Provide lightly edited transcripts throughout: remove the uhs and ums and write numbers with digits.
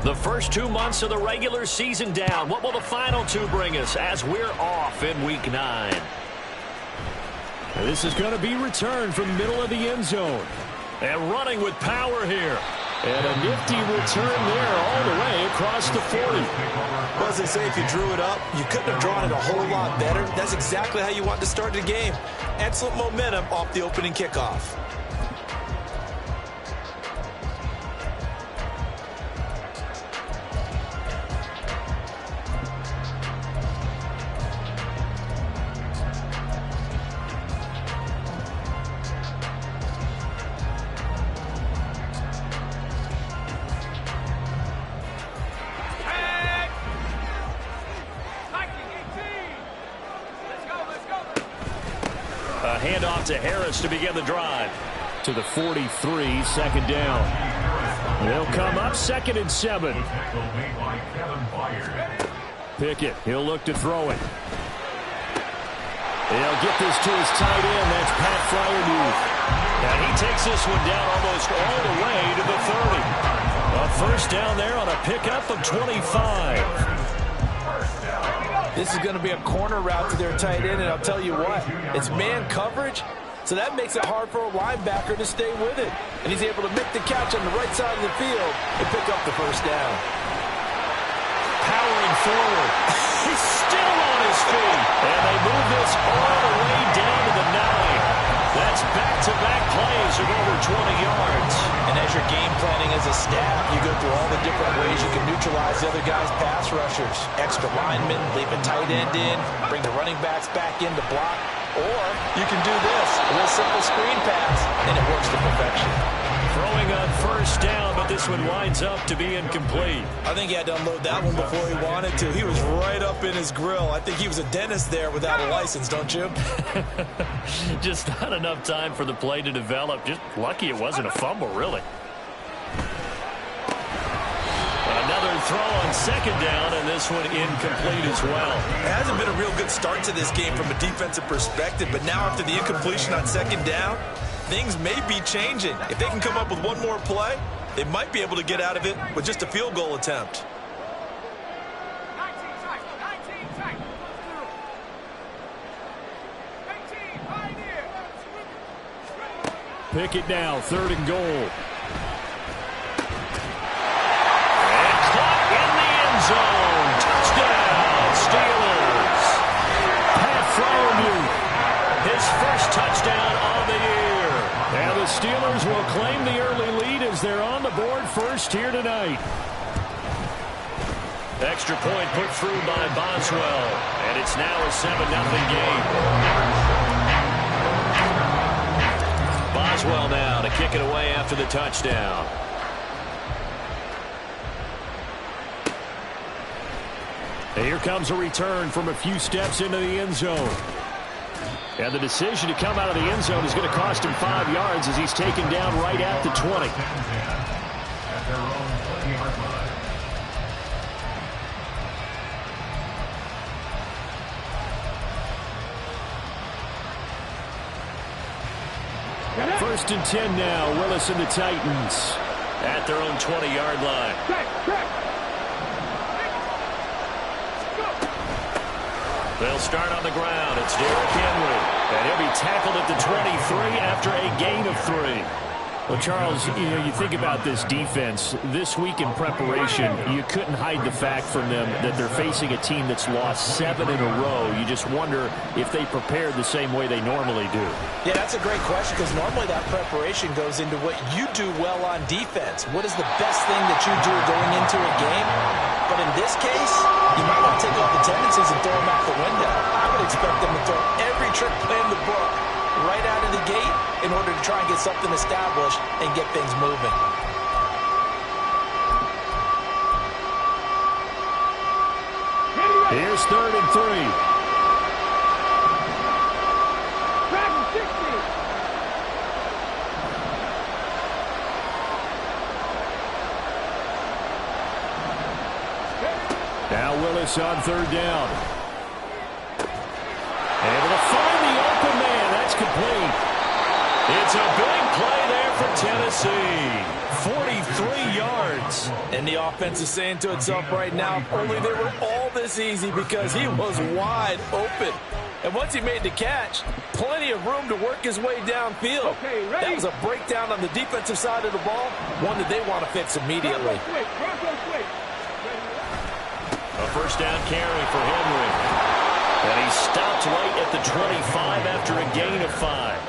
The first 2 months of the regular season down. What will the final 2 bring us as we're off in Week 9? And this is going to be returned from the middle of the end zone. And running with power here. And a nifty return there all the way across the 40. Well, as they say, if you drew it up, you couldn't have drawn it a whole lot better. That's exactly how you want to start the game. Excellent momentum off the opening kickoff. Handoff to Harris to begin the drive. To the 43, second down. They'll come up 2nd and 7. Pickett, he'll look to throw it. He'll get this to his tight end. That's Pat Fryermuth. And he takes this one down almost all the way to the 30. A first down there on a pickup of 25. This is going to be a corner route to their tight end, and I'll tell you what, it's man coverage, so that makes it hard for a linebacker to stay with it. And he's able to make the catch on the right side of the field and pick up the first down. Powering forward. He's still on his feet. And they move this all the way down to the 9. That's back-to-back plays of over 20 yards. And as you're game planning as a staff, you go through all the different ways you can neutralize the other guy's pass rushers. Extra linemen, leave a tight end in, bring the running backs back in to block. Or you can do this, a real simple screen pass, and it works to perfection. Throwing on first down, but this one winds up to be incomplete. I think he had to unload that one before he wanted to. He was right up in his grill. I think he was a dentist there without a license, don't you? Just not enough time for the play to develop. Just lucky it wasn't a fumble, really. Another throw on second down, and this one incomplete as well. It hasn't been a real good start to this game from a defensive perspective, but now after the incompletion on second down, things may be changing. If they can come up with one more play, they might be able to get out of it with just a field goal attempt. Pick it now, 3rd and goal. And caught in the end zone. Touchdown, Steelers. Pat Fryermuth. His first touchdown on the year. And the Steelers will claim the early lead as they're on the board first here tonight. Extra point put through by Boswell. And it's now a 7-0 game. Boswell now to kick it away after the touchdown. And here comes a return from a few steps into the end zone. And the decision to come out of the end zone is going to cost him 5 yards as he's taken down right at the 20. First and 10 now. Willis and the Titans at their own 20-yard line. They'll start on the ground. It's Derrick Henry. And he'll be tackled at the 23 after a gain of 3. Well, Charles, you think about this defense. This week in preparation, you couldn't hide the fact from them that they're facing a team that's lost 7 in a row. You just wonder if they prepared the same way they normally do. Yeah, that's a great question because normally that preparation goes into what you do well on defense. What is the best thing that you do going into a game? But in this case, you might want to take all the tendencies and throw them out the window. I would expect them to throw every trick play in the book right out of the gate in order to try and get something established and get things moving. Here's 3rd and 3. Now Willis on 3rd down. Able to find the open man. That's complete. It's a big play there there for Tennessee. 43 yards. And the offense is saying to itself right now, if only they were all this easy, because he was wide open. And once he made the catch, plenty of room to work his way downfield. Okay, that was a breakdown on the defensive side of the ball, one that they want to fix immediately. A first down carry for Henry. And he stopped right at the 25 after a gain of 5.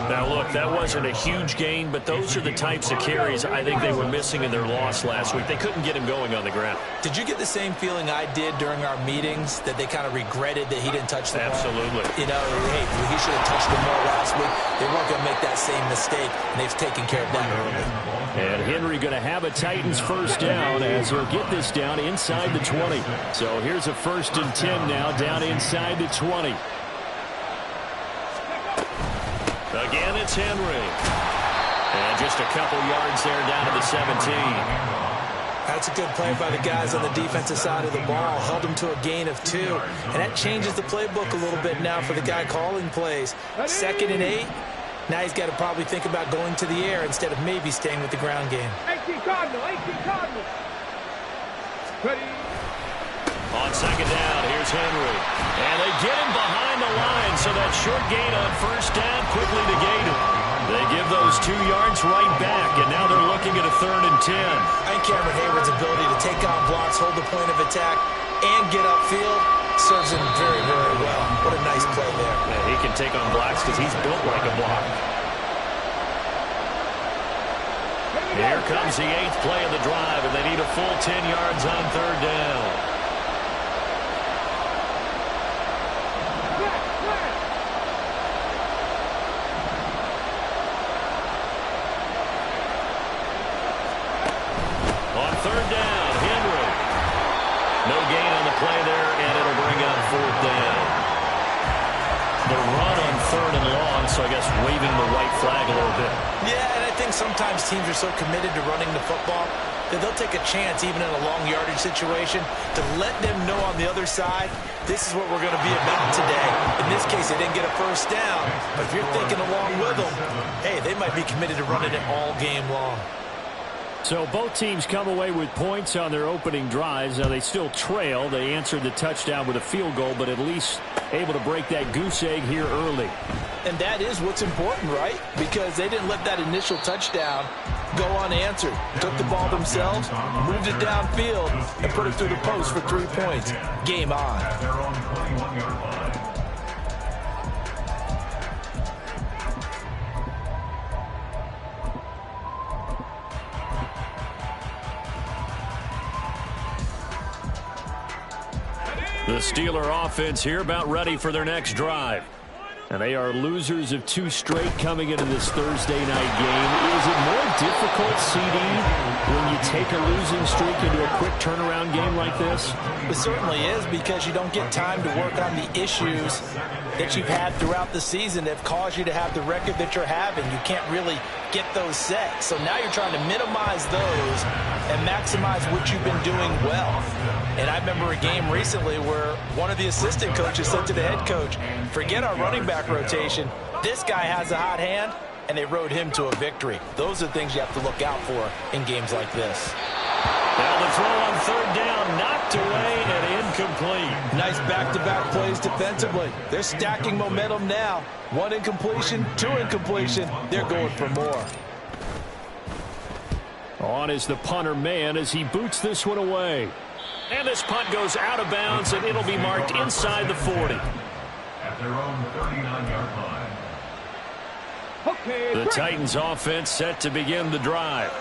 Now, look, that wasn't a huge gain, but those are the types of carries I think they were missing in their loss last week. They couldn't get him going on the ground. Did you get the same feeling I did during our meetings, that they kind of regretted that he didn't touch the ball? Absolutely. You know, hey, he should have touched the ball last week. They weren't going to make that same mistake, and they've taken care of that early. And Henry going to have a Titans first down as he'll get this down inside the 20. So here's a 1st and 10 now down inside the 20. Again, it's Henry. And just a couple yards there down to the 17. That's a good play by the guys on the defensive side of the ball. Held them to a gain of 2. And that changes the playbook a little bit now for the guy calling plays. 2nd and 8. Now he's got to probably think about going to the air instead of maybe staying with the ground game. 18 Cardinal. Ready. On 2nd down, here's Henry. And they get him behind the line, so that short gain on 1st down quickly negated. They give those 2 yards right back, and now they're looking at a 3rd and 10. I think Cameron Hayward's ability to take on blocks, hold the point of attack, and get upfield serves him very, very well. What a nice play there. Yeah, he can take on blocks because he's built like a block. Here comes the 8th play of the drive, and they need a full 10 yards on 3rd down. On 3rd down, Henry. No gain on the play there, and it'll bring up 4th down. The run on 3rd and long, so I guess waving the white flag a little bit. Yeah, and I think sometimes teams are so committed to running the football that they'll take a chance, even in a long yardage situation, to let them know on the other side, this is what we're going to be about today. In this case, they didn't get a 1st down, but if you're thinking along with them, hey, they might be committed to running it all game long. So both teams come away with points on their opening drives. Now they still trail. They answered the touchdown with a field goal, but at least able to break that goose egg here early. And that is what's important, right? Because they didn't let that initial touchdown go unanswered. Took the ball themselves, moved it downfield, and put it through the post for 3 points. Game on. The Steeler offense here about ready for their next drive. And they are losers of 2 straight coming into this Thursday night game. Is it more difficult, CD, when you take a losing streak into a quick turnaround game like this? It certainly is, because you don't get time to work on the issues that you've had throughout the season that have caused you to have the record that you're having. You can't really get those set. So now you're trying to minimize those and maximize what you've been doing well. And I remember a game recently where one of the assistant coaches said to the head coach, forget our running back rotation. This guy has a hot hand, and they rode him to a victory. Those are the things you have to look out for in games like this. Now the throw on 3rd down, knocked away and incomplete. Nice back-to-back plays defensively. They're stacking momentum now. 1 incompletion, 2 incompletion. They're going for more. On is the punter man as he boots this one away. And this punt goes out of bounds, and it'll be marked inside the 40. At their own 39-yard line. Okay, the Titans offense set to begin the drive.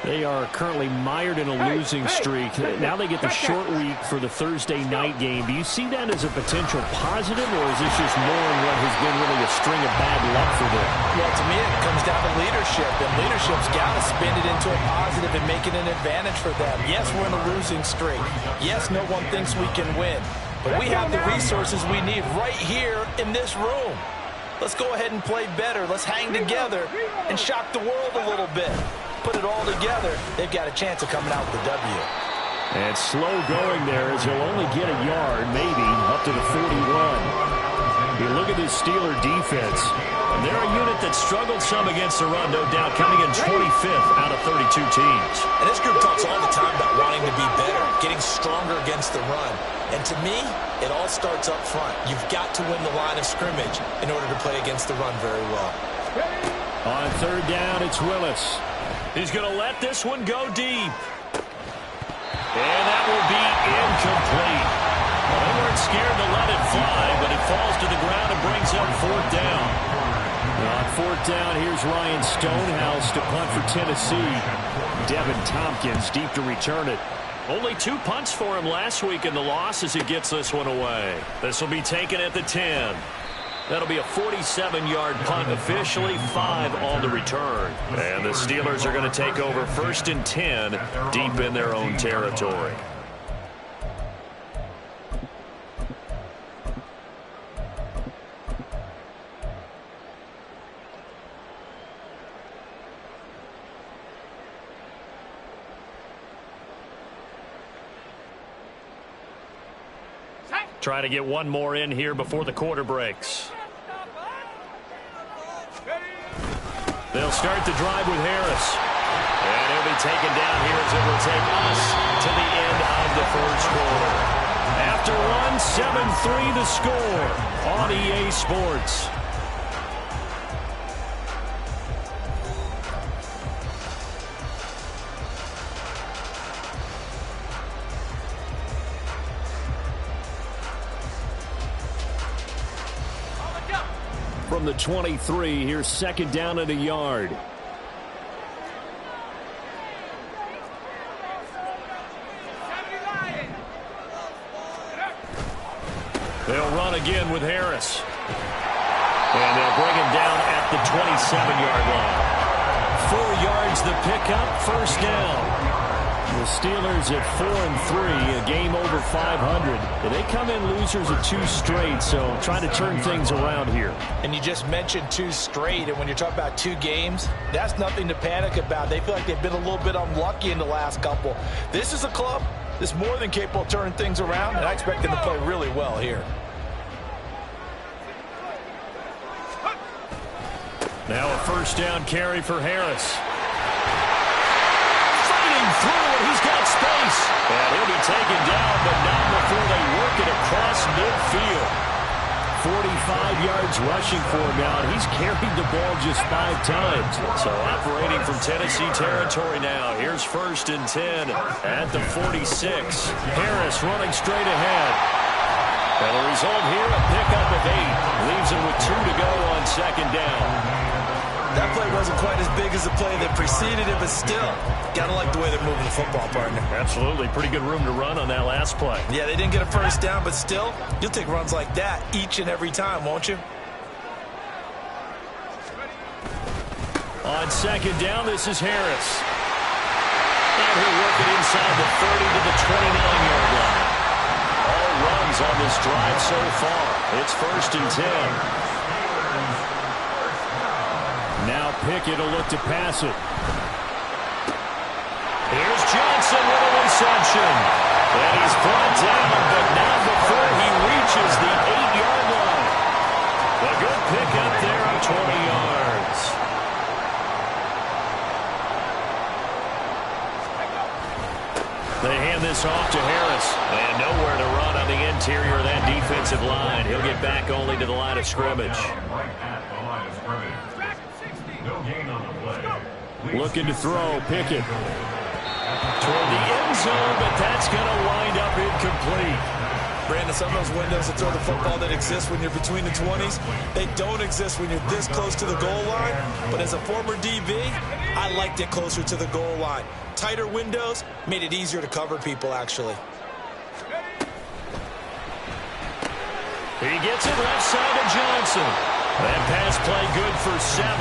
They are currently mired in a losing streak. Now they get the short week for the Thursday night game. Do you see that as a potential positive, or is this just more in what has been really a string of bad luck for them? Well, to me, it comes down to leadership, and leadership's got to spin it into a positive and make it an advantage for them. Yes, we're in a losing streak. Yes, no one thinks we can win, but we have the resources we need right here in this room. Let's go ahead and play better. Let's hang together and shock the world a little bit. Put it all together, they've got a chance of coming out with the W. And slow going there as he'll only get a yard, maybe, up to the 41. You look at this Steeler defense. They're a unit that struggled some against the run, no doubt, coming in 25th out of 32 teams. And this group talks all the time about wanting to be better, getting stronger against the run. And to me, it all starts up front. You've got to win the line of scrimmage in order to play against the run very well. On third down, it's Willis. He's going to let this one go deep. And that will be incomplete. Well, they weren't scared to let it fly, but it falls to the ground and brings up fourth down. On fourth down, here's Ryan Stonehouse to punt for Tennessee. Devin Tompkins deep to return it. Only 2 punts for him last week in the loss as he gets this one away. This will be taken at the 10. That'll be a 47-yard punt officially, 5 on the return. And the Steelers are going to take over 1st and 10 deep in their own territory. Trying to get one more in here before the quarter breaks. They'll start the drive with Harris. And he'll be taken down here as it will take us to the end of the first quarter. After one, 7-3 the score on EA Sports. From the 23, here's 2nd down and a yard. They'll run again with Harris. And they'll bring him down at the 27-yard line. 4 yards the pickup, first down. The Steelers at 4-3, a game over 500. They come in losers of 2 straight, so trying to turn things around here. And you just mentioned 2 straight, and when you're talking about 2 games, that's nothing to panic about. They feel like they've been a little bit unlucky in the last couple. This is a club that's more than capable of turning things around, and I expect them to play really well here. Now a first down carry for Harris. Through it, he's got space. And he'll be taken down, but not before they work it across midfield. 45 yards rushing for him now, and he's carried the ball just 5 times. So operating from Tennessee territory now. Here's 1st and 10 at the 46. Harris running straight ahead. And the result here, a pickup of 8. Leaves him with 2 to go on 2nd down. That play wasn't quite as big as the play that preceded it, but still, gotta like the way they're moving the football, partner. Absolutely. Pretty good room to run on that last play. Yeah, they didn't get a first down, but still, you'll take runs like that each and every time, won't you? On 2nd down, this is Harris. And he'll work it inside the 30 to the 29-yard line. All runs on this drive so far. It's 1st and 10. Now Pickett will look to pass it. Here's Johnson with a reception. And he's brought down, but not before he reaches the 8-yard line. A good pickup there of 20 yards. They hand this off to Harris. And nowhere to run on the interior of that defensive line. He'll get back only to the line of scrimmage. Looking to throw, Pickett. Toward the end zone, but that's going to wind up incomplete. Brandon, some of those windows to throw the football that exist when you're between the 20s, they don't exist when you're this close to the goal line. But as a former DB, I liked it closer to the goal line. Tighter windows made it easier to cover people, actually. He gets it left side of Johnson. That pass play good for 7,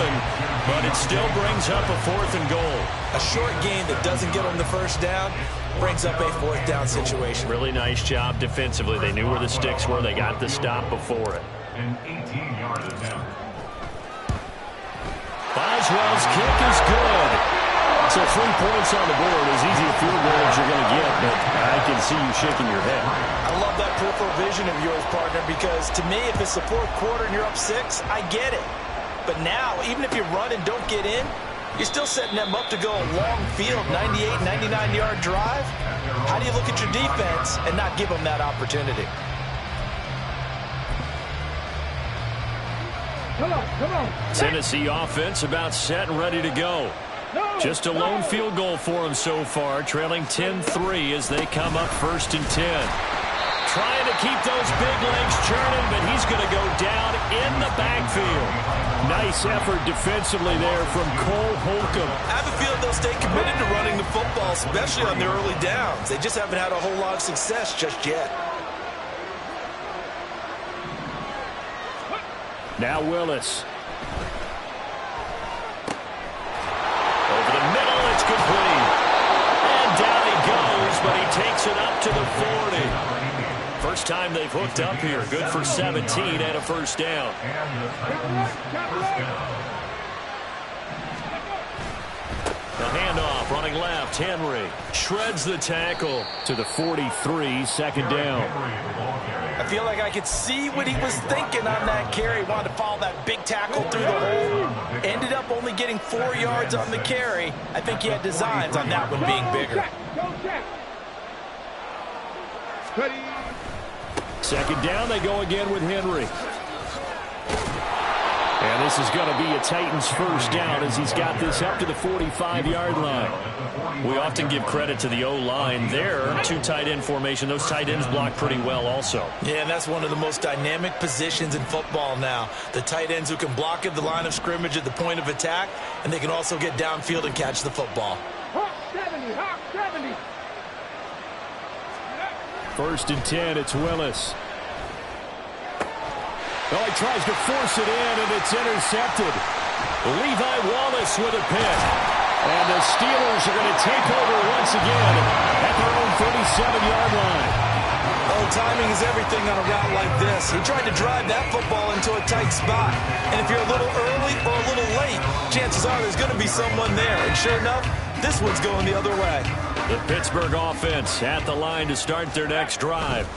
but it still brings up a 4th and goal. A short gain that doesn't get them the first down brings up a 4th down situation. Really nice job defensively. They knew where the sticks were. They got the stop before it. An 18-yard attempt. Boswell's kick is good. So 3 points on the board, as easy a field goal as you're going to get, but I can see you shaking your head. I love that peripheral vision of yours, partner, because to me, if it's the fourth quarter and you're up 6, I get it. But now, even if you run and don't get in, you're still setting them up to go a long field, 98, 99-yard drive. How do you look at your defense and not give them that opportunity? Come on. Tennessee offense about set and ready to go. Just a lone field goal for them so far, trailing 10-3 as they come up 1st and 10. Trying to keep those big legs churning, but he's going to go down in the backfield. Nice effort defensively there from Cole Holcomb. I have a feeling they'll stay committed to running the football, especially on their early downs. They just haven't had a whole lot of success just yet. Now Willis. Over the middle, it's complete. And down he goes, but he takes it up to the 40. First time they've hooked up here. Good for 17 and a first down. The handoff, running left, Henry shreds the tackle. To the 43, second down. I feel like I could see what he was thinking on that carry. Wanted to follow that big tackle through the hole. Ended up only getting 4 yards on the carry. I think he had designs on that one being bigger. Second down, they go again with Henry. And this is going to be a Titans first down as he's got this up to the 45-yard line. We often give credit to the O-line there. 2 tight end formation. Those tight ends block pretty well also. Yeah, and that's one of the most dynamic positions in football now. The tight ends who can block at the line of scrimmage at the point of attack, and they can also get downfield and catch the football. Hawk 70, Hawk 70. 1st and 10, it's Willis. Well, he tries to force it in, and it's intercepted. Levi Wallace with a pick. And the Steelers are going to take over once again at their own 37-yard line. Oh, timing is everything on a route like this. He tried to drive that football into a tight spot. And if you're a little early or a little late, chances are there's going to be someone there. And sure enough, this one's going the other way. The Pittsburgh offense at the line to start their next drive.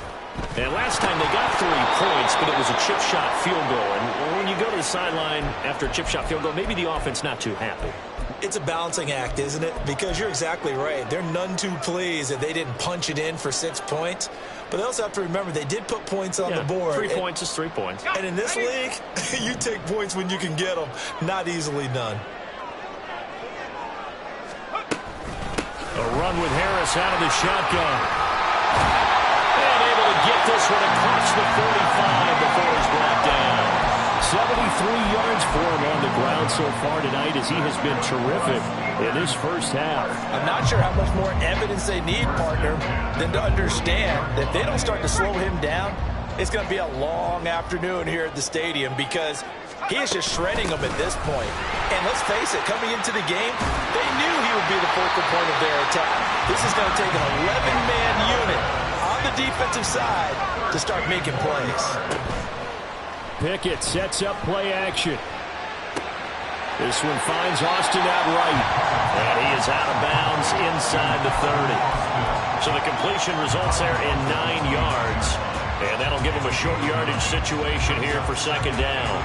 And last time they got 3 points, but it was a chip shot field goal. And when you go to the sideline after a chip shot field goal, maybe the offense not too happy. It's a balancing act, isn't it? Because you're exactly right. They're none too pleased that they didn't punch it in for 6 points. But they also have to remember they did put points on the board. 3 points is 3 points. And in this league, you take points when you can get them. Not easily done. A run with Harris out of the shotgun. And able to get this one across the 45 before he's brought down. 73 yards for him on the ground so far tonight as he has been terrific in his first half. I'm not sure how much more evidence they need, partner, than to understand that if they don't start to slow him down, it's going to be a long afternoon here at the stadium because he is just shredding them at this point. And let's face it, coming into the game, they knew he would be the focal point of their attack. This is going to take an 11-man unit on the defensive side to start making plays. Pickett sets up play action. This one finds Austin out right. And he is out of bounds inside the 30. So the completion results there in 9 yards. And that'll give him a short yardage situation here for second down.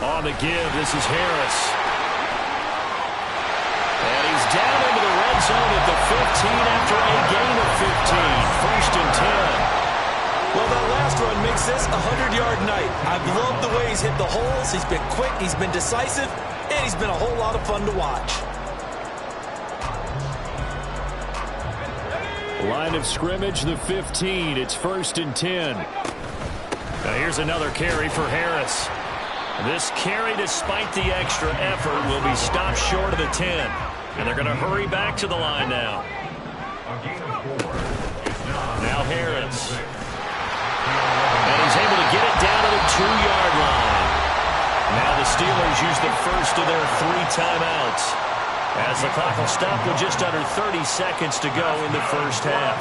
On the give, this is Harris. And he's down into the red zone at the 15 after a gain of 15. 1st and 10. Well, that last run makes this a 100-yard night. I've loved the way he's hit the holes. He's been quick, he's been decisive, and he's been a whole lot of fun to watch. Line of scrimmage, the 15. It's 1st and 10. Now here's another carry for Harris. This carry, despite the extra effort, will be stopped short of the 10. And they're going to hurry back to the line now. Now Harris. And he's able to get it down to the 2-yard line. Now the Steelers use the first of their 3 timeouts. As the clock will stop with just under 30 seconds to go in the first half.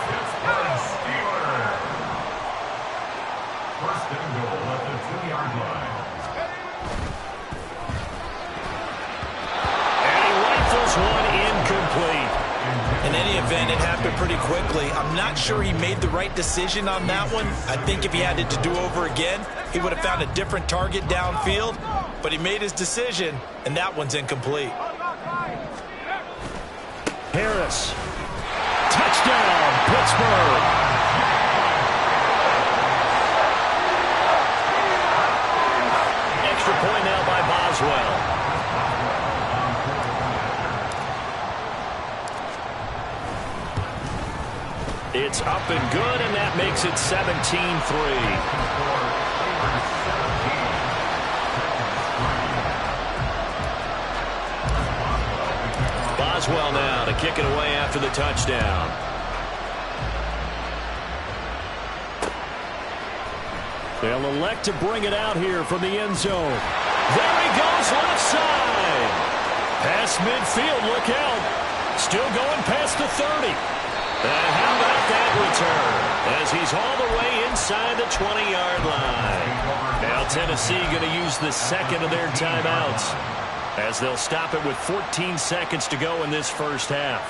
First and goal at the 2-yard line. And he rifles one incomplete. In any event, it happened pretty quickly. I'm not sure he made the right decision on that one. I think if he had it to do over again, he would have found a different target downfield. But he made his decision, and that one's incomplete. Harris. Touchdown, Pittsburgh. Extra point now by Boswell. It's up and good, and that makes it 17-3. Boswell now to kick it away after the touchdown. They'll elect to bring it out here from the end zone. There he goes, left side. Past midfield, look out. Still going past the 30. How about that return? As he's all the way inside the 20-yard line. Now Tennessee going to use the second of their timeouts, as they'll stop it with 14 seconds to go in this first half.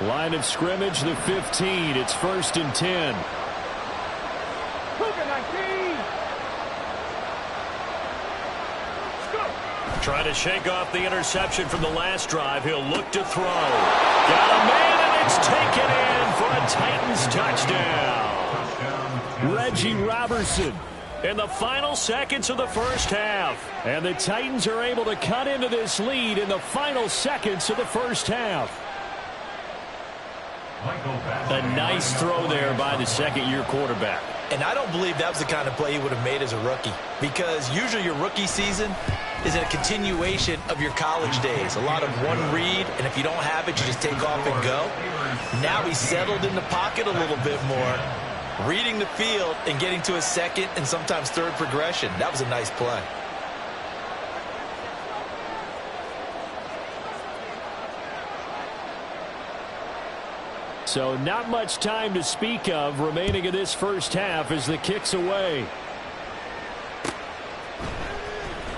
Line of scrimmage, the 15. It's 1st and 10. Trying to shake off the interception from the last drive. He'll look to throw. Got a man, and it's taken in for a Titans touchdown. Reggie Robertson. In the final seconds of the first half. And the Titans are able to cut into this lead in the final seconds of the first half. A nice throw there by the second-year quarterback. And I don't believe that was the kind of play he would have made as a rookie, because usually your rookie season is a continuation of your college days. A lot of one read, and if you don't have it, you just take off and go. Now he's settled in the pocket a little bit more, reading the field and getting to a second and sometimes third progression. That was a nice play. So not much time to speak of remaining in this first half as the kick's away.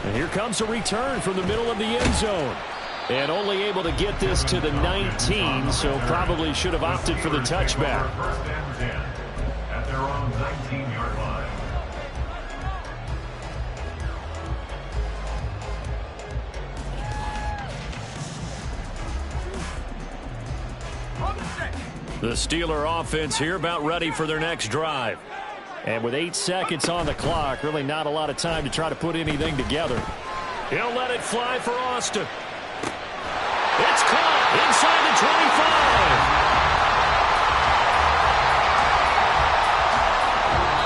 And here comes a return from the middle of the end zone. And only able to get this to the 19, so probably should have opted for the touchback. First and 10 at their own 19-yard line. The Steeler offense here about ready for their next drive. And with 8 seconds on the clock, really not a lot of time to try to put anything together. He'll let it fly for Austin. It's caught inside the 25.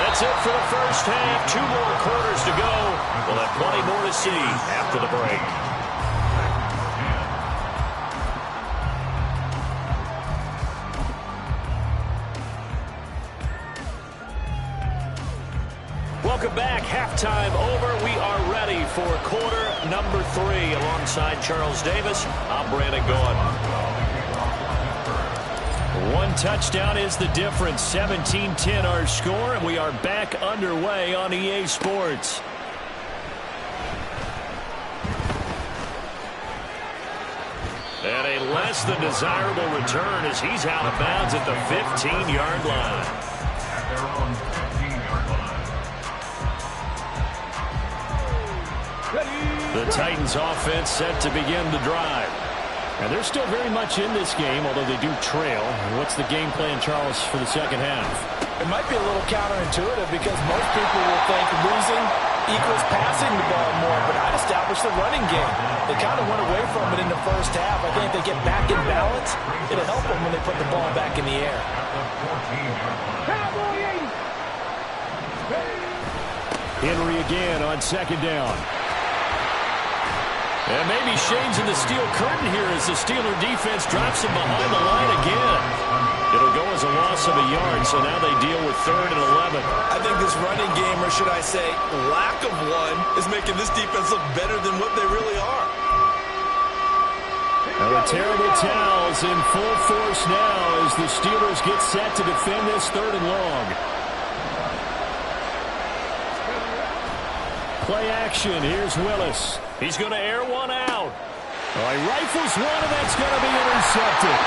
That's it for the first half. 2 more quarters to go. We'll have plenty more to see after the break. Welcome back. Halftime over. We are ready for quarter number 3. Alongside Charles Davis, I'm Brandon Gaudin. 1 touchdown is the difference. 17-10 our score, and we are back underway on EA Sports. And a less than desirable return as he's out of bounds at the 15-yard line. At their own 15-yard line. The Titans offense set to begin the drive. And they're still very much in this game, although they do trail. What's the game plan, Charles, for the second half? It might be a little counterintuitive because most people will think losing equals passing the ball more, but I'd establish the running game. They kind of went away from it in the first half. I think if they get back in balance, it'll help them when they put the ball back in the air. Henry again on second down. And maybe Shane's in the steel curtain here as the Steeler defense drops him behind the line again. It'll go as a loss of a yard, so now they deal with 3rd and 11. I think this running game, or should I say lack of one, is making this defense look better than what they really are. Now the terrible towels in full force now as the Steelers get set to defend this 3rd and long. Play action. Here's Willis. He's going to air one out. Oh, he rifles one, and that's going to be intercepted.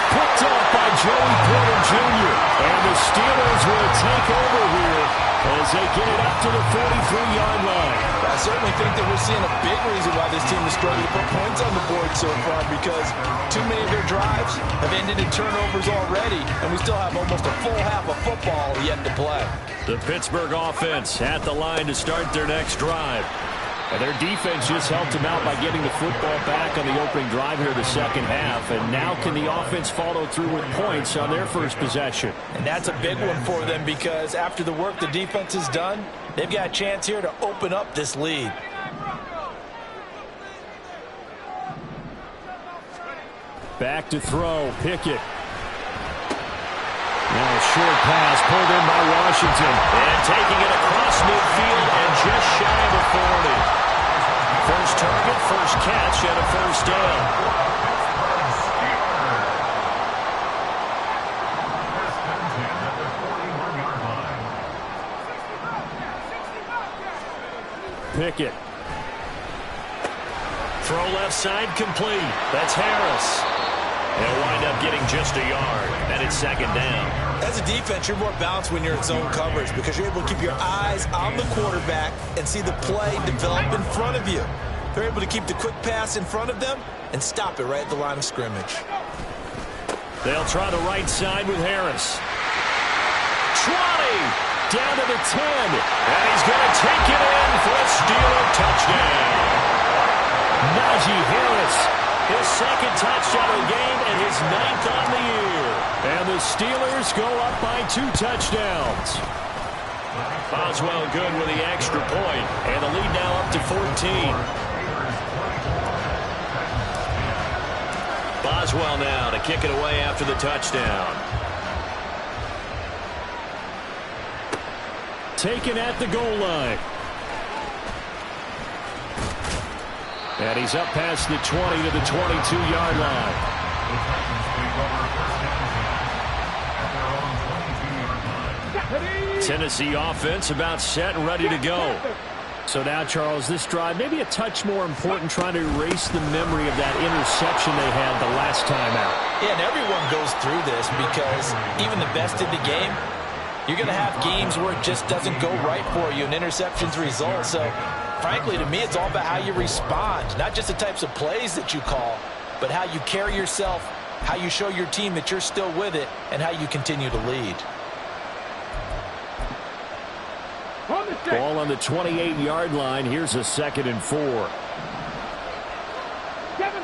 Picked up by Joey Porter Jr. And the Steelers will take over here as they get it up to the 43-yard line. I certainly think that we're seeing a big reason why this team is struggling to put points on the board so far, because too many of their drives have ended in turnovers already, and we still have almost a full half of football yet to play. The Pittsburgh offense at the line to start their next drive. And their defense just helped them out by getting the football back on the opening drive here the second half. And now can the offense follow through with points on their first possession? And that's a big one for them, because after the work the defense has done, they've got a chance here to open up this lead. Back to throw, Pickett. Now a short pass pulled in by Washington. And taking it across midfield and just shy of a 40. First target, first catch, and a first down. Pickett. Throw left side complete. That's Harris. They'll wind up getting just a yard, and it's 2nd down. As a defense, you're more balanced when you're in zone coverage, because you're able to keep your eyes on the quarterback and see the play develop in front of you. They're able to keep the quick pass in front of them and stop it right at the line of scrimmage. They'll try the right side with Harris. 20, down to the 10. And he's going to take it in for a Steeler touchdown. Najee Harris. His 2nd touchdown of the game and his 9th on the year. And the Steelers go up by 2 touchdowns. Boswell good with the extra point, and the lead now up to 14. Boswell now to kick it away after the touchdown. Taken at the goal line. And he's up past the 20 to the 22-yard line. Tennessee offense about set and ready to go. So now, Charles, this drive maybe a touch more important, trying to erase the memory of that interception they had the last time out. Yeah, and everyone goes through this, because even the best in the game, you're going to have games where it just doesn't go right for you, and interceptions result. So, frankly, to me, it's all about how you respond, not just the types of plays that you call, but how you carry yourself, how you show your team that you're still with it, and how you continue to lead. Ball on the 28-yard line. Here's a 2nd and 4. 7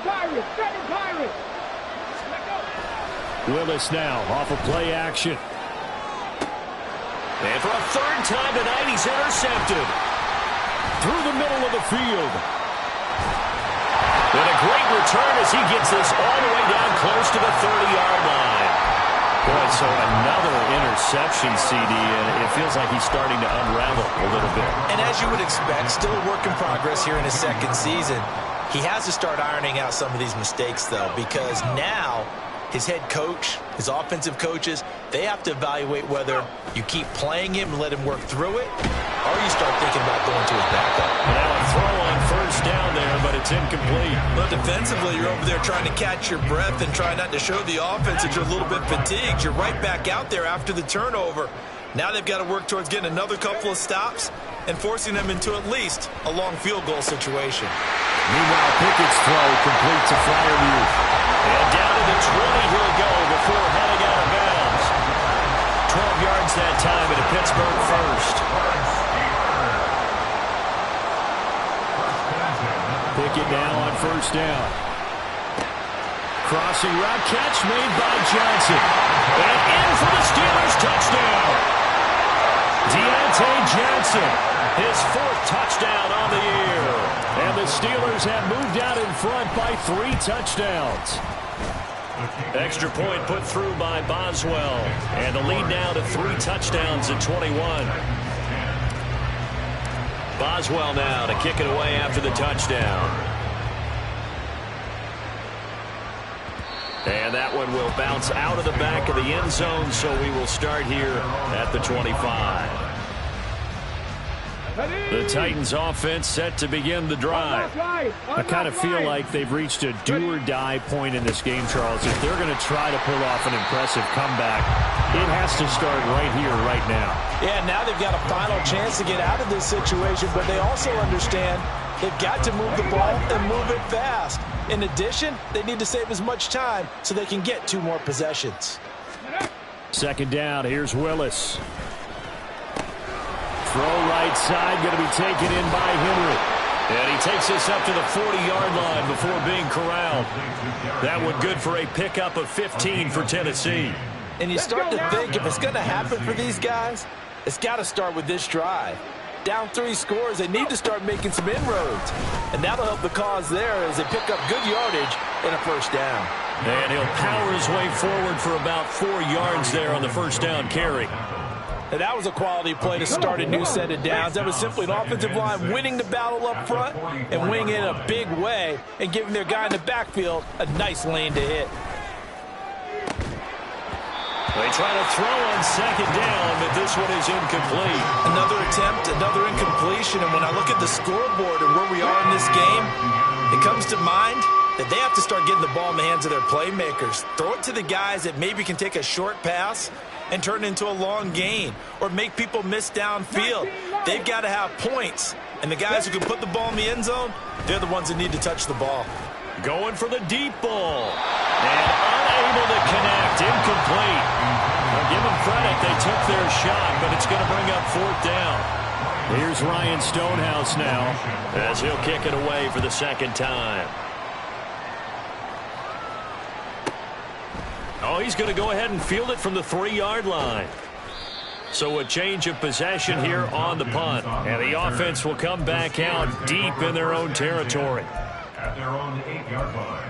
Pirates, 7 Pirates. Willis now off of play action. And for a 3rd time tonight, he's intercepted. Through the middle of the field. And a great return as he gets this all the way down close to the 30-yard line. Boy, so another interception, CD, and it feels like he's starting to unravel a little bit. And as you would expect, still a work in progress here in his 2nd season. He has to start ironing out some of these mistakes, though, because now his head coach, his offensive coaches, they have to evaluate whether you keep playing him and let him work through it, or you start thinking about going to his backup. Now a throw on 1st down there, but it's incomplete. But defensively, you're over there trying to catch your breath and try not to show the offense that you're a little bit fatigued. You're right back out there after the turnover. Now they've got to work towards getting another couple of stops and forcing them into at least a long field goal situation. Meanwhile, Pickett's throw complete to Freiermuth. And down to the 20 he'll go before heading out of bounds. 12 yards that time at a Pittsburgh 1st. Pickett now on 1st down. Crossing route catch made by Johnson. And in for the Steelers touchdown. Deontay Johnson. His 4th touchdown on the year. And the Steelers have moved out in front by 3 touchdowns. Extra point put through by Boswell. And the lead now to 3 touchdowns at 21. Boswell now to kick it away after the touchdown. And that one will bounce out of the back of the end zone, so we will start here at the 25. The Titans offense set to begin the drive. I kind of feel like they've reached a do-or-die point in this game, Charles. If they're going to try to pull off an impressive comeback, it has to start right here, right now. Yeah, now they've got a final chance to get out of this situation, but they also understand they've got to move the ball and move it fast. In addition, they need to save as much time so they can get 2 more possessions. Second down, here's Willis. Throw right side, going to be taken in by Henry. And he takes this up to the 40-yard line before being corralled. That one good for a pickup of 15 for Tennessee. And you start to think if it's going to happen for these guys, it's got to start with this drive. Down 3 scores, they need to start making some inroads. And that'll help the cause there as they pick up good yardage and a first down. And he'll power his way forward for about 4 yards there on the first down carry. And that was a quality play to start a new set of downs. That was simply an offensive line winning the battle up front and winning it in a big way and giving their guy in the backfield a nice lane to hit. They try to throw on second down, but this one is incomplete. Another attempt, another incompletion, and when I look at the scoreboard and where we are in this game, it comes to mind that they have to start getting the ball in the hands of their playmakers. Throw it to the guys that maybe can take a short pass and turn it into a long gain or make people miss downfield. They've got to have points, and the guys who can put the ball in the end zone, they're the ones that need to touch the ball. Going for the deep ball. And unable to connect. Incomplete. Now give them credit. They took their shot, but it's going to bring up 4th down. Here's Ryan Stonehouse now, as he'll kick it away for the second time. Oh, he's going to go ahead and field it from the 3-yard line. So a change of possession here on the punt. And the offense will come back out deep in their own territory. At their own 8-yard line.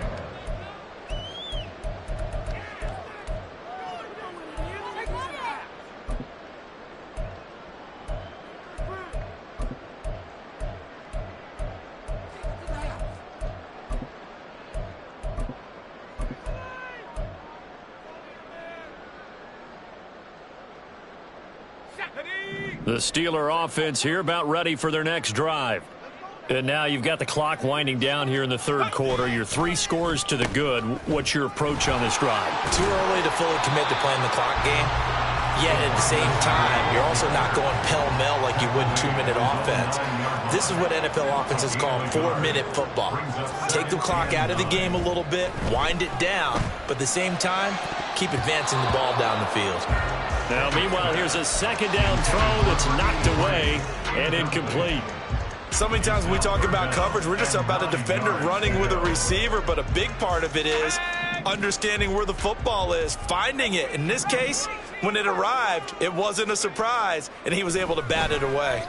The Steeler offense here about ready for their next drive. And now you've got the clock winding down here in the 3rd quarter. You're 3 scores to the good. What's your approach on this drive? Too early to fully commit to playing the clock game. Yet at the same time, you're also not going pell-mell like you would in 2-minute offense. This is what NFL offenses call 4-minute football. Take the clock out of the game a little bit, wind it down, but at the same time, keep advancing the ball down the field. Now, meanwhile, here's a second down throw that's knocked away and incomplete. So many times when we talk about coverage, we're just about a defender running with a receiver, but a big part of it is understanding where the football is, finding it. In this case, when it arrived, it wasn't a surprise, and he was able to bat it away.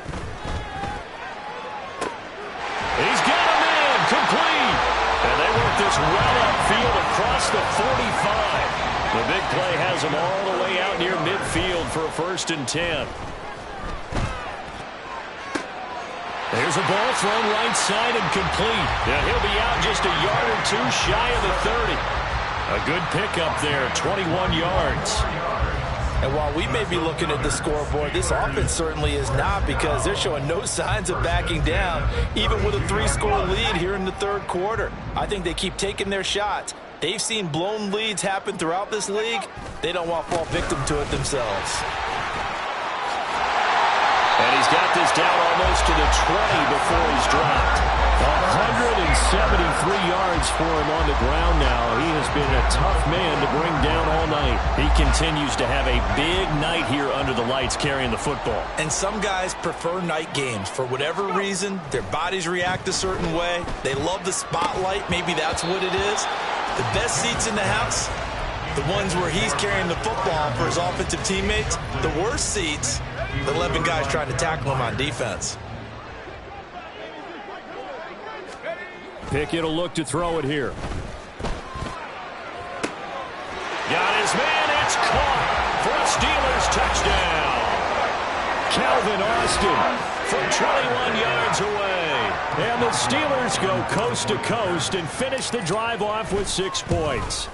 He's got a man, complete. And they work this well upfield across the 45. The big play has him all the way out near midfield for a 1st and 10. There's a ball thrown right side and complete. Yeah, he'll be out just a yard or 2 shy of the 30. A good pickup there, 21 yards. And while we may be looking at the scoreboard, this offense certainly is not, because they're showing no signs of backing down, even with a 3-score lead here in the 3rd quarter. I think they keep taking their shots. They've seen blown leads happen throughout this league. They don't want to fall victim to it themselves. And he's got this down almost to the 20 before he's dropped. 173 yards for him on the ground now. He has been a tough man to bring down all night. He continues to have a big night here under the lights carrying the football. And some guys prefer night games. For whatever reason, their bodies react a certain way. They love the spotlight. Maybe that's what it is. The best seats in the house, the ones where he's carrying the football for his offensive teammates. The worst seats, the 11 guys trying to tackle him on defense. Pickett will look to throw it here. It's caught for a Steelers touchdown. Calvin Austin From 21 yards away. And the Steelers go coast to coast and finish the drive off with 6 points.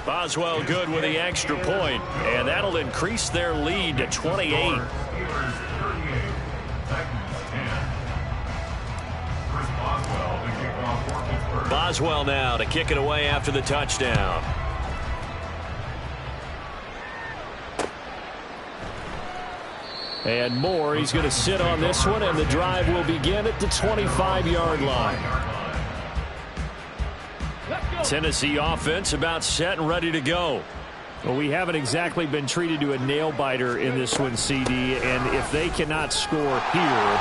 Boswell good with the extra point, and that'll increase their lead to 28. Steelers 38, Titans 10. Chris Boswell to kick off for Pittsburgh. Boswell now to kick it away after the touchdown. And Moore, he's going to sit on this one, and the drive will begin at the 25-yard line. Tennessee offense about set and ready to go. Well, we haven't exactly been treated to a nail-biter in this one, CD, and if they cannot score here,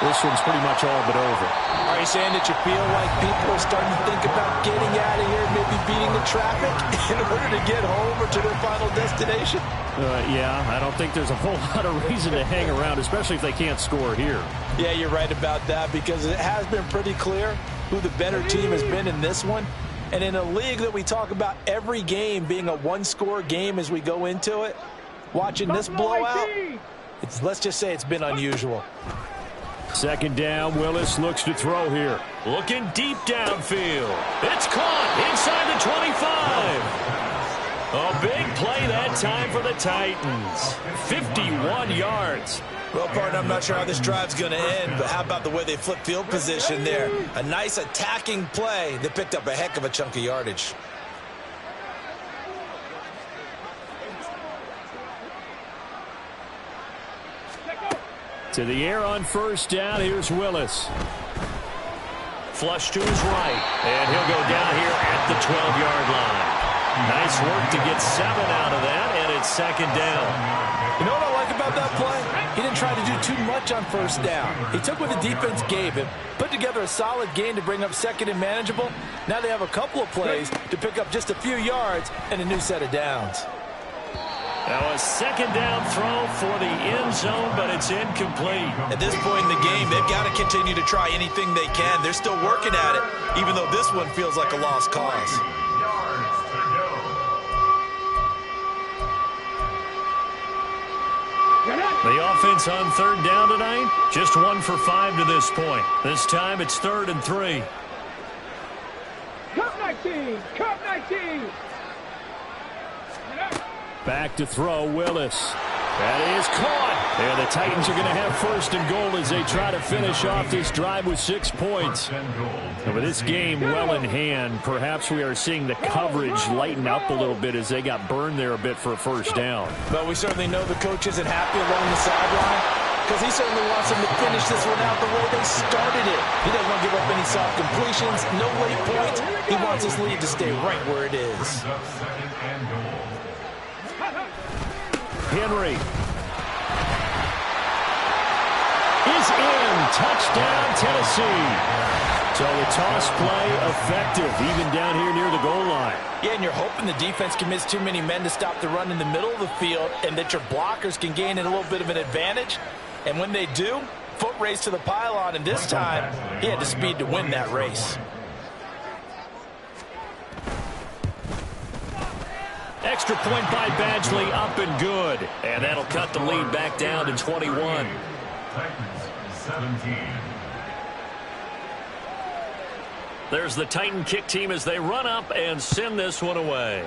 this one's pretty much all but over. Are you saying that you feel like people are starting to think about getting out of here, maybe beating the traffic in order to get home or to their final destination? Yeah, I don't think there's a whole lot of reason to hang around, especially if they can't score here. Yeah, you're right about that, because it has been pretty clear who the better team has been in this one. And in a league that we talk about every game being a one-score game as we go into it, watching this blowout, let's just say it's been unusual. Second down, Willis looks to throw here. Looking deep downfield. It's caught inside the 25. A big play that time for the Titans. 51 yards. Well, partner, I'm not sure how this drive's going to end, but how about the way they flip field position there? A nice attacking play that picked up a heck of a chunk of yardage. To the air on first down, here's Willis. Flush to his right, and he'll go down here at the 12-yard line. Nice work to get 7 out of that, and it's second down. You know what I like about that play? He didn't try to do too much on first down. He took what the defense gave him, put together a solid gain to bring up second and manageable. Now they have a couple of plays to pick up just a few yards and a new set of downs. Now a second down throw for the end zone, but it's incomplete. At this point in the game, they've got to continue to try anything they can. They're still working at it, even though this one feels like a lost cause. The offense on third down tonight, just 1 for 5 to this point. This time it's 3rd and 3. Cup 19! Cup 19! Back to throw, Willis. That is caught. And the Titans are going to have 1st and goal as they try to finish off this drive with 6 points. And with this game well in hand, perhaps we are seeing the coverage lighten up a little bit as they got burned there a bit for a first down. But we certainly know the coach isn't happy along the sideline, because he certainly wants them to finish this one out the way they started it. He doesn't want to give up any soft completions, no late points. He wants his lead to stay right where it is. Henry is in. Touchdown, Tennessee. So the toss play effective, even down here near the goal line. Yeah, and you're hoping the defense commits too many men to stop the run in the middle of the field and that your blockers can gain a little bit of an advantage. And when they do, foot race to the pylon, and this time he had the speed to win that race. Extra point by Badgley, up and good. And that'll cut the lead back down to 21. Titans 17. There's the Titan kick team as they run up and send this one away.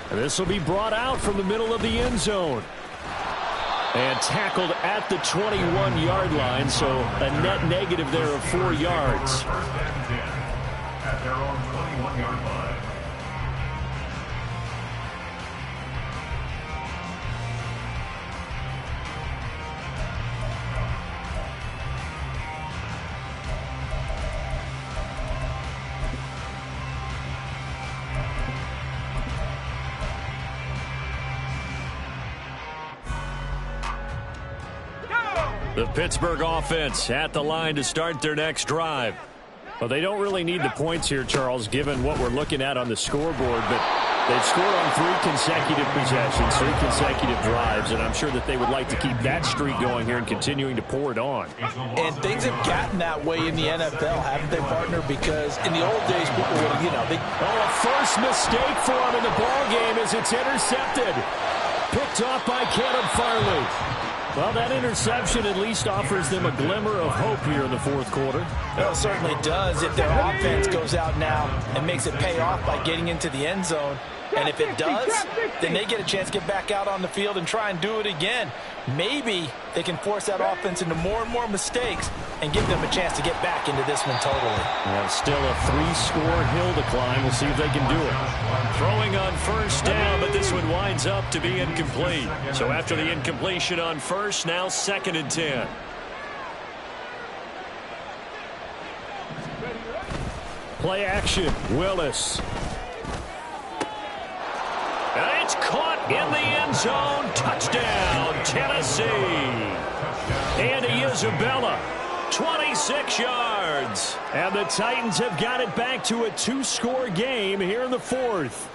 And this will be brought out from the middle of the end zone. And tackled at the 21-yard line, so a net negative there of 4 yards. At their own 21-yard line. The Pittsburgh offense at the line to start their next drive. Well, they don't really need the points here, Charles, given what we're looking at on the scoreboard, but They've scored on 3 consecutive possessions, 3 consecutive drives, and I'm sure that they would like to keep that streak going here and continuing to pour it on. And things have gotten that way in the NFL, haven't they, partner? Because in the old days, people would, a first mistake for him in the ball game as it's intercepted. Picked off by Caleb Farley. Well, that interception at least offers them a glimmer of hope here in the fourth quarter. Well, it certainly does if their offense goes out now and makes it pay off by getting into the end zone. And if it does, then they get a chance to get back out on the field and try and do it again. Maybe they can force that offense into more and more mistakes and give them a chance to get back into this one totally. Well, still a 3-score hill to climb. We'll see if they can do it. Throwing on first down, but this one winds up to be incomplete. So after the incompletion on first, now 2nd and 10. Play action. Willis. And it's caught in the end zone. Touchdown, Tennessee. And Isabella, 26 yards. And the Titans have got it back to a 2-score game here in the fourth.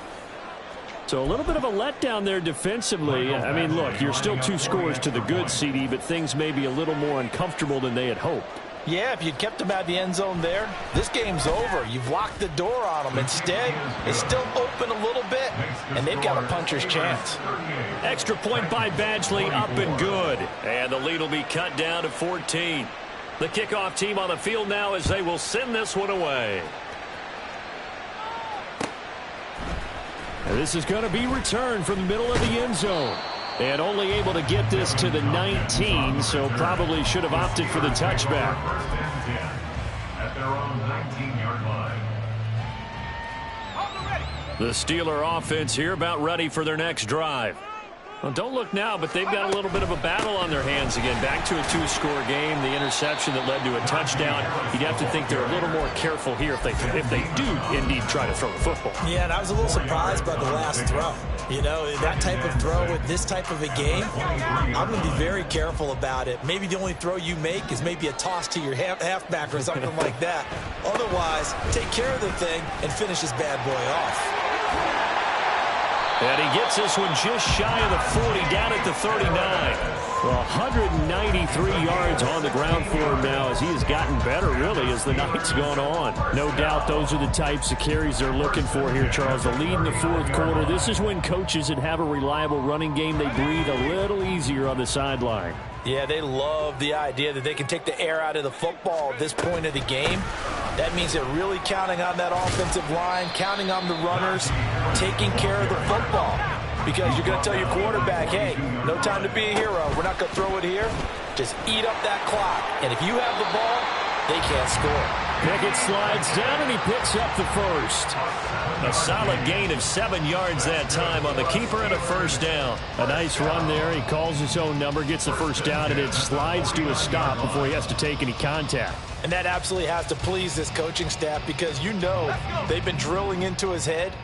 So a little bit of a letdown there defensively. I mean, look, you're still 2 scores to the good, CD, but things may be a little more uncomfortable than they had hoped. Yeah, if you'd kept them out of the end zone there, this game's over. You've locked the door on them. Instead, it's still open a little bit, and they've got a puncher's chance. Extra point by Badgley, up and good. And the lead will be cut down to 14. The kickoff team on the field now as they will send this one away. And this is going to be returned from the middle of the end zone. And only able to get this to the 19, so probably should have opted for the touchback. At their own 19-yard line. The Steeler offense here about ready for their next drive. Well, don't look now, but they've got a little bit of a battle on their hands again. Back to a 2-score game. The interception that led to a touchdown. You'd have to think they're a little more careful here if they do indeed try to throw the football. Yeah, and I was a little surprised by the last throw. You know, that type of throw with this type of a game, I'm going to be very careful about it. Maybe the only throw you make is maybe a toss to your halfback or something like that. Otherwise, take care of the thing and finish this bad boy off. And he gets this one just shy of the 40, down at the 39. Well, 193 yards on the ground for him now as he has gotten better, really, as the night's gone on. No doubt those are the types of carries they're looking for here, Charles. The lead in the fourth quarter. This is when coaches that have a reliable running game, they breathe a little easier on the sideline. Yeah, they love the idea that they can take the air out of the football at this point of the game. That means they're really counting on that offensive line, counting on the runners, taking care of the football. Because you're going to tell your quarterback, hey, no time to be a hero. We're not going to throw it here. Just eat up that clock. And if you have the ball, they can't score. Pickett slides down, and he picks up the first. A solid gain of 7 yards that time on the keeper and a first down. A nice run there. He calls his own number, gets the first down, and it slides to a stop before he has to take any contact. And that absolutely has to please this coaching staff because you know they've been drilling into his head.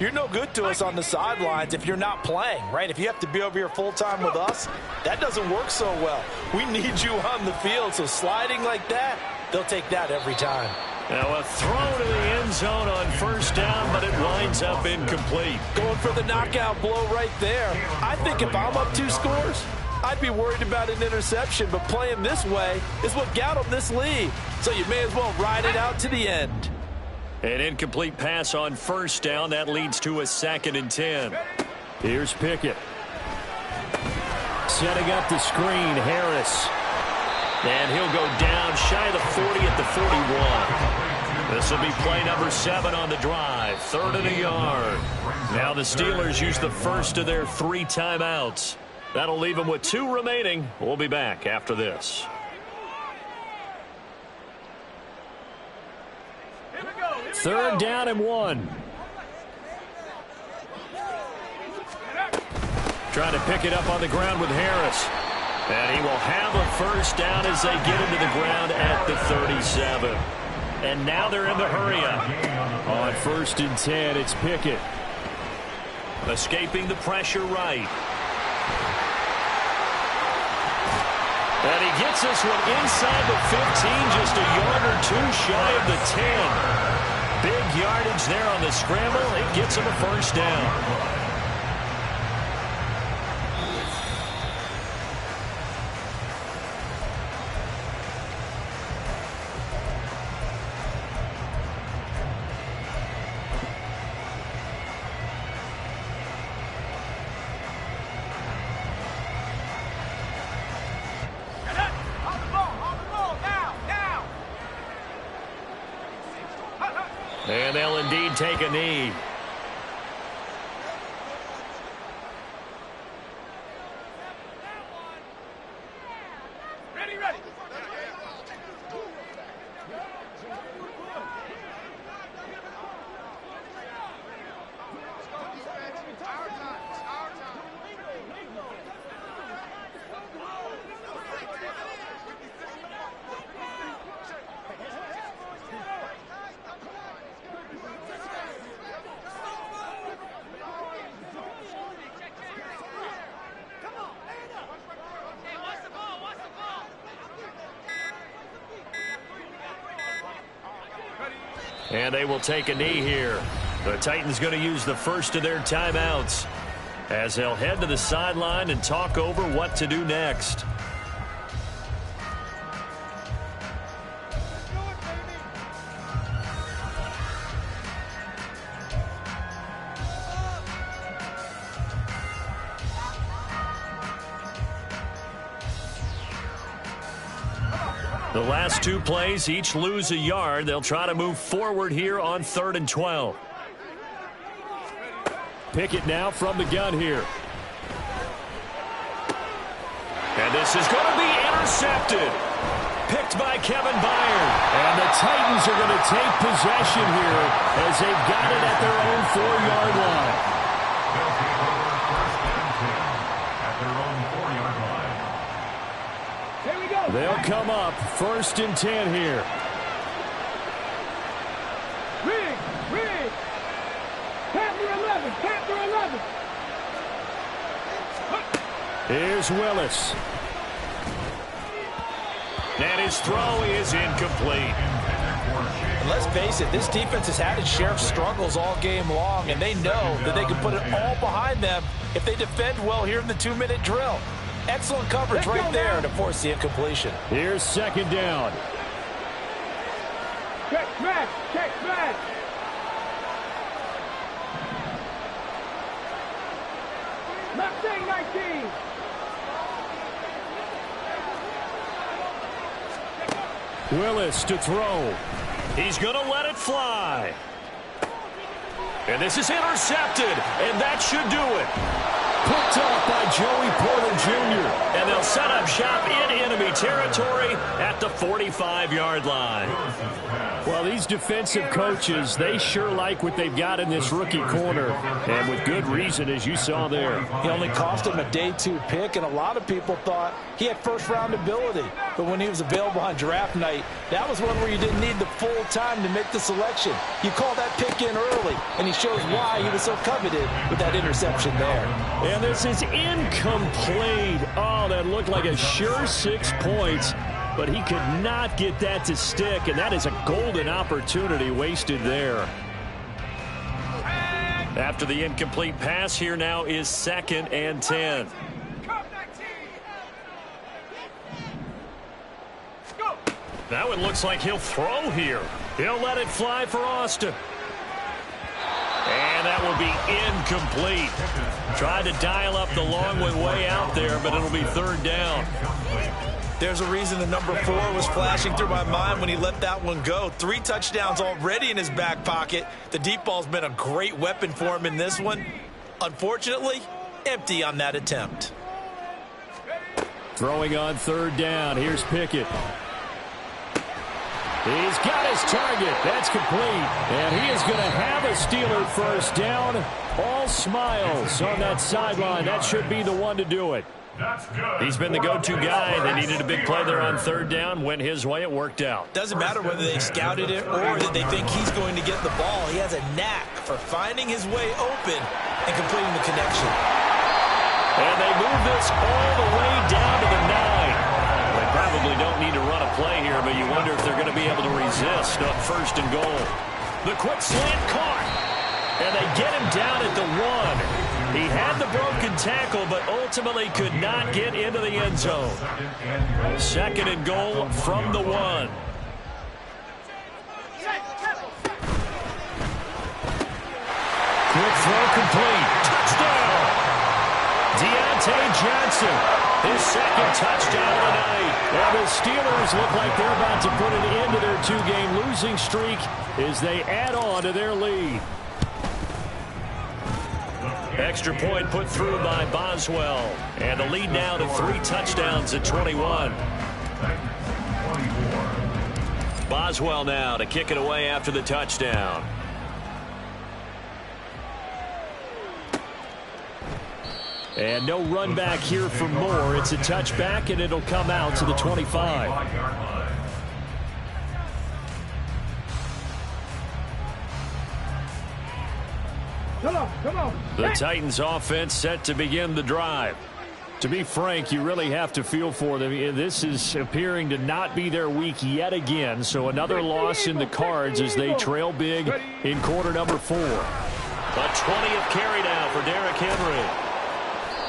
You're no good to us on the sidelines if you're not playing, right? If you have to be over here full-time with us, that doesn't work so well. We need you on the field, so sliding like that, they'll take that every time. Now a throw to the end zone on first down, but it winds up incomplete. Going for the knockout blow right there. I think if I'm up 2 scores, I'd be worried about an interception, but playing this way is what got them this lead. So you may as well ride it out to the end. An incomplete pass on first down. That leads to a 2nd and 10. Here's Pickett. Setting up the screen, Harris. And he'll go down shy of the 40 at the 41. This will be play number 7 on the drive. 3rd and a yard. Now the Steelers use the first of their 3 timeouts. That'll leave them with 2 remaining. We'll be back after this. Third down and 1. Trying to pick it up on the ground with Harris. And he will have a first down as they get into the ground at the 37. And now they're in the hurry-up. On 1st and 10, it's Pickett. Escaping the pressure right. And he gets this one inside the 15, just a yard or 2 shy of the 10. Big yardage there on the scramble. It gets him a first down. And they'll indeed take a knee. Ready. And they will take a knee here. The Titans going to use the first of their timeouts as they'll head to the sideline and talk over what to do next. The last two plays each lose a yard. They'll try to move forward here on 3rd and 12. Pickett now from the gun here. And this is going to be intercepted. Picked by Kevin Byard. And the Titans are going to take possession here as they've got it at their own 4-yard line. They'll take over 1st and 10 at their own 4-yard line. Here we go. They'll come up 1st and 10 here. Rig. Panther 11. Here's Willis. And his throw is incomplete. And let's face it, this defense has had its share of struggles all game long, and they know that they can put it all behind them if they defend well here in the 2-minute drill. Excellent coverage right there to force the incompletion. Here's 2nd down. Check smash. Mustang 19. Willis to throw. He's going to let it fly. And this is intercepted, and that should do it. Picked up by Joey Porter Jr. And they'll set up shop in enemy territory at the 45-yard line. Well, these defensive coaches, they sure like what they've got in this rookie corner. And with good reason, as you saw there. He only cost him a day 2 pick, and a lot of people thought he had first-round ability. But when he was available on draft night, that was one where you didn't need the full time to make the selection. You call that pick in early, and he shows why he was so coveted with that interception there. And this is incomplete. Oh, that looked like a sure 6 points. But he could not get that to stick, and that is a golden opportunity wasted there. After the incomplete pass, here now is 2nd and 10. That one looks like he'll throw here. He'll let it fly for Austin. And that will be incomplete. Tried to dial up the long one way out there, but it'll be 3rd down. There's a reason the number 4 was flashing through my mind when he let that one go. 3 touchdowns already in his back pocket. The deep ball's been a great weapon for him in this one. Unfortunately, empty on that attempt. Throwing on 3rd down. Here's Pickett. He's got his target. That's complete. And he is going to have a Steeler first down. All smiles on that sideline. That should be the one to do it. He's been the go-to guy. They needed a big play there on 3rd down. Went his way. It worked out. Doesn't matter whether they scouted it or that they think he's going to get the ball. He has a knack for finding his way open and completing the connection. And they move this all the way down to the 9. They probably don't need to run a play here, but you wonder if they're going to be able to resist up 1st and goal. The quick slant caught. And they get him down at the 1. He had the broken tackle, but ultimately could not get into the end zone. 2nd and goal from the 1. Quick throw complete. Touchdown! Deontay Johnson, his 2nd touchdown of the night. And the Steelers look like they're about to put an end to their 2-game losing streak as they add on to their lead. Extra point put through by Boswell. And the lead now to 3 touchdowns at 21. Boswell now to kick it away after the touchdown. And no run back here for Moore. It's a touchback, and it'll come out to the 25. Come on. The Titans offense set to begin the drive. To be frank, you really have to feel for them. This is appearing to not be their week yet again. So another loss in the cards as they trail big in quarter number 4. A 20th carry now for Derrick Henry.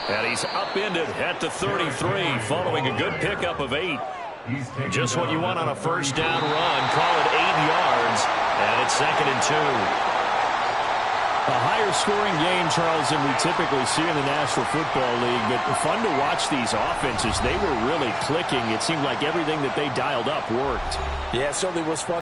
And he's upended at the 33 following a good pickup of 8. Just what you want on a first down run. Call it 8 yards. And it's 2nd and 2. A higher scoring game, Charles, than we typically see in the National Football League. But fun to watch these offenses. They were really clicking. It seemed like everything that they dialed up worked. Yeah, it certainly was fun.